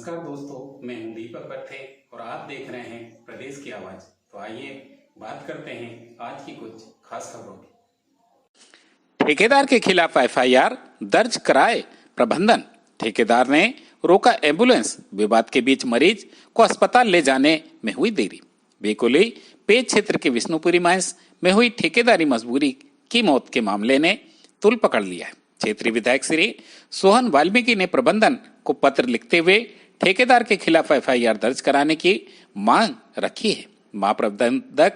नमस्कार दोस्तों, मैं हूं दीपक पत्थे और आप देख रहे हैं प्रदेश की आवाज। तो आइए बात करते हैं आज की कुछ खास खबरों की। ठेकेदार के खिलाफ एफआईआर दर्ज कराए प्रबंधन। ठेकेदार ने रोका एम्बुलेंस। विवाद के बीच मरीज को अस्पताल ले जाने में हुई देरी। वेकोली पेज क्षेत्र के विष्णुपुरी माइंस में हुई ठेकेदारी मजबूरी की मौत के मामले ने तुल पकड़ लिया है। क्षेत्रीय विधायक श्री सोहन वाल्मीकि ने प्रबंधन को पत्र लिखते हुए ठेकेदार के खिलाफ एफआईआर दर्ज कराने की मांग रखी है। महाप्रबंधक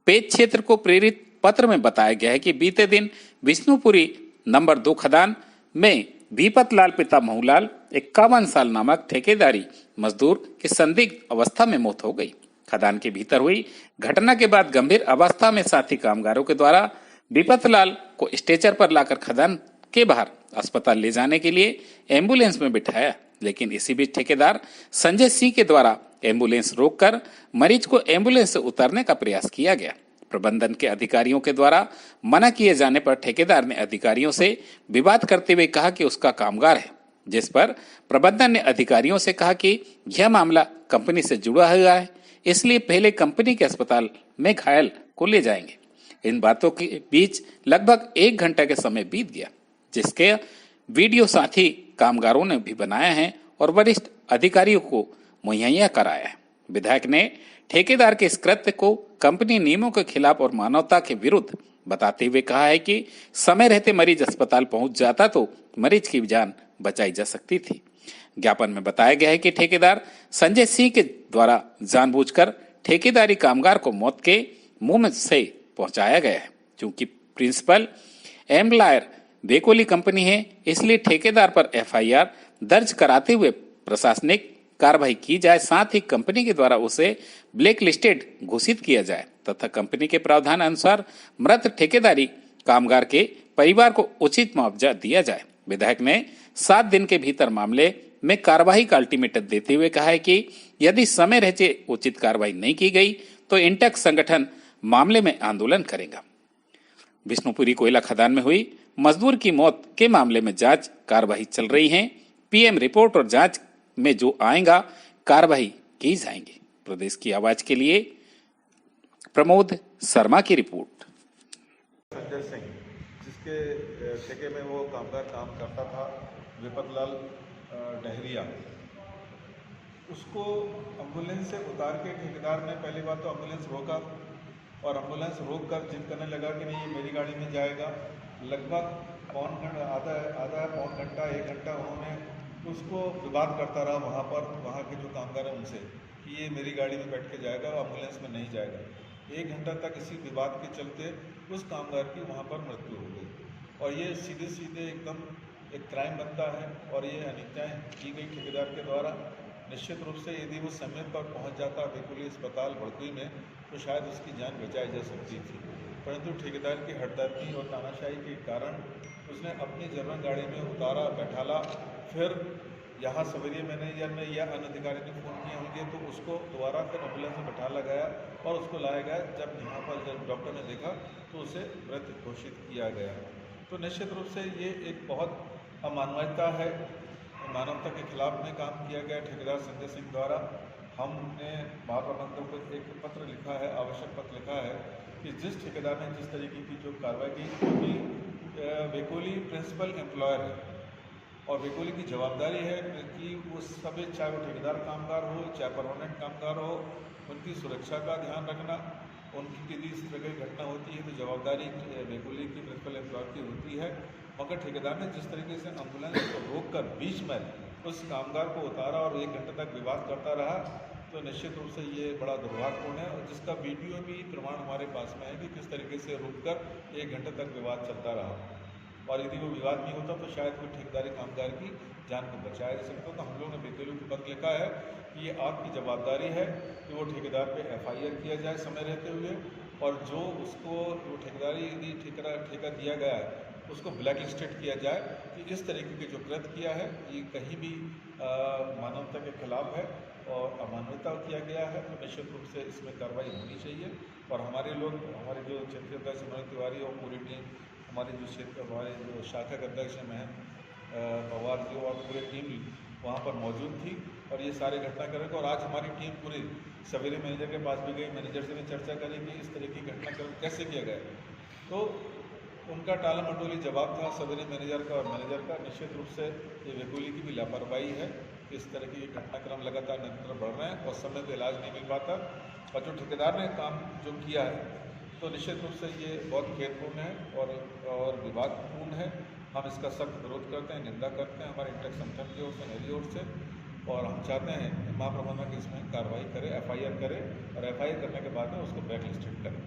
पेज क्षेत्र को प्रेरित पत्र में बताया गया है कि बीते दिन विष्णुपुरी नंबर 2 खदान में दीपक लाल पिता महूलाल 51 साल नामक ठेकेदारी मजदूर की संदिग्ध अवस्था में मौत हो गई। खदान के भीतर हुई घटना के बाद गंभीर अवस्था में साथी कामगारों के द्वारा दीपक लाल को स्ट्रेचर पर लाकर खदान के बाहर अस्पताल ले जाने के लिए एम्बुलेंस में बिठाया, लेकिन इसी बीच ठेकेदार संजय सिंह के द्वारा एम्बुलेंस रोककर मरीज को एम्बुलेंस से उतारने का प्रयास किया गया। प्रबंधन के अधिकारियों के द्वारा मना किए जाने पर ठेकेदार ने अधिकारियों से विवाद करते हुए कहा कि उसका कामगार है, जिस पर प्रबंधन ने अधिकारियों से कहा कि यह मामला कंपनी से जुड़ा हुआ है, इसलिए पहले कंपनी के अस्पताल में घायल को ले जाएंगे। इन बातों के बीच लगभग 1 घंटा के समय बीत गया, जिसके वीडियो साथी कामगारों ने भी बनाया है और वरिष्ठ अधिकारियों को मुहैया कराया है। विधायक ने ठेकेदार के इस कृत्य को कंपनी नियमों के खिलाफ और मानवता के विरुद्ध बताते हुए कहा है कि समय रहते मरीज अस्पताल पहुंच जाता तो मरीज की जान बचाई जा सकती थी। ज्ञापन में बताया गया है कि ठेकेदार संजय सिंह के द्वारा जानबूझकर ठेकेदारी कामगार को मौत के मुंह से पहुंचाया गया है। क्योंकि प्रिंसिपल एम्प्लॉयर वेकोली कंपनी है, इसलिए ठेकेदार पर एफआईआर दर्ज कराते हुए प्रशासनिक कार्रवाई की जाए, साथ ही कंपनी के द्वारा उसे ब्लैक लिस्टेड घोषित किया जाए तथा कंपनी के प्रावधान अनुसार मृत ठेकेदारी कामगार के परिवार को उचित मुआवजा दिया जाए। विधायक ने 7 दिन के भीतर मामले में कार्रवाई का अल्टीमेटम देते हुए कहा है कि यदि समय रहते उचित कार्रवाई नहीं की गई तो इंटेक संगठन मामले में आंदोलन करेगा। विष्णुपुरी कोयला खदान में हुई मजदूर की मौत के मामले में जांच कार्रवाई चल रही है। पीएम रिपोर्ट और जांच में जो आएगा कार्रवाई की जाएंगी। प्रदेश की आवाज के लिए प्रमोद शर्मा की रिपोर्ट। संजय सिंह, जिसके ठेके में वो कामगार काम करता था, दीपक लाल डहरिया, उसको एम्बुलेंस से उतार के ठेकेदार ने पहली बात तो एम्बुलेंस रोका और एम्बुलेंस रोक कर जिद करने लगा कि नहीं, ये मेरी गाड़ी में जाएगा। लगभग आधा पौन घंटा 1 घंटा उन्होंने उसको विवाद करता रहा वहाँ के जो कामगार हैं उनसे कि ये मेरी गाड़ी में बैठ के जाएगा, एम्बुलेंस में नहीं जाएगा। 1 घंटा तक इसी विवाद के चलते उस कामगार की वहाँ पर मृत्यु हो गई और ये सीधे एकदम एक क्राइम बनता है और ये अनित्याएँ की गई ठेकेदार के द्वारा। निश्चित रूप से यदि वो समय पर पहुंच जाता वेकोली अस्पताल बड़कुई में तो शायद उसकी जान बचाई जा सकती थी, परंतु ठेकेदार की हड़दर्मी और तानाशाही के कारण उसने अपनी जर्मन गाड़ी में उतारा, बैठाला। फिर यहाँ सवेरे मैनेजर ने या अन्य अधिकारी ने फ़ोन किए होंगे तो उसको दोबारा फिर एम्बुलेंस में बैठाला गया और उसको लाया गया। जब डॉक्टर ने देखा तो उसे मृत घोषित किया गया। तो निश्चित रूप से ये एक बहुत अमानवीयता है, मानवता के खिलाफ में काम किया गया ठेकेदार संजय सिंह द्वारा। हमने महाप्रबंधक को एक पत्र लिखा है, आवश्यक पत्र लिखा है कि जिस ठेकेदार ने जिस तरीके की जो कार्रवाई की, क्योंकि वेकोली प्रिंसिपल एम्प्लॉयर है और वेकोली की जवाबदारी है कि वो सभी, चाहे वो ठेकेदार कामगार हो चाहे परमानेंट कामगार हो, उनकी सुरक्षा का ध्यान रखना। उनकी यदि इस तरह की घटना होती है तो जवाबदारी वेकोली की प्रिंसिपल एम्प्लॉयर की होती है, मगर ठेकेदार ने जिस तरीके से एम्बुलेंस को रोककर बीच में उस कामगार को उतारा और 1 घंटे तक विवाद करता रहा, तो निश्चित रूप से ये बड़ा दुर्भाग्यपूर्ण है और जिसका वीडियो भी प्रमाण हमारे पास में है कि किस तरीके से रुककर 1 घंटे तक विवाद चलता रहा और यदि वो विवाद नहीं होता तो शायद वो ठेकेदारी कामगार की जान को बचाया जा सकता। तो हम लोगों ने वेकोली को पत्र लिखा है कि ये आपकी जवाबदारी है कि वो ठेकेदार पे एफआईआर किया जाए समय रहते हुए, और जो उसको वो ठेकेदारी यदि ठेका दिया गया है उसको ब्लैक लिस्टेड किया जाए कि इस तरीके के जो कृत्य किया है ये कहीं भी मानवता के खिलाफ है और अमानवीयता किया गया है। तो निश्चित रूप से इसमें कार्रवाई होनी चाहिए और हमारे हमारे जो क्षेत्रीय अध्यक्ष मनोज तिवारी और पूरी टीम, हमारे जो शाखा के अध्यक्ष हैं पवार जी और पूरी टीम वहाँ पर मौजूद थी और ये सारे घटनाक्रम और आज हमारी टीम पूरी सवेरे मैनेजर के पास भी गई, मैनेजर से भी चर्चा करी कि इस तरह की घटनाक्रम कैसे किया गया। तो उनका टाला मटोली जवाब था सवेरे मैनेजर का और मैनेजर का निश्चित रूप से ये वैकुली की भी लापरवाही है। इस तरह की घटनाक्रम लगातार निरंतर बढ़ रहे हैं और समय पर इलाज नहीं मिल पाता और जो ठेकेदार ने काम जो किया है तो निश्चित रूप से ये बहुत खेदपूर्ण है और विवादपूर्ण है। हम इसका सख्त विरोध करते हैं, निंदा करते हैं हमारे इंटेक संगठन की ओर से, मेरी ओर से, और हम चाहते हैं कि महाप्रबंधक इसमें कार्रवाई करे, FIR करे और FIR करने के बाद में उसको ब्लैक लिस्टेड करें।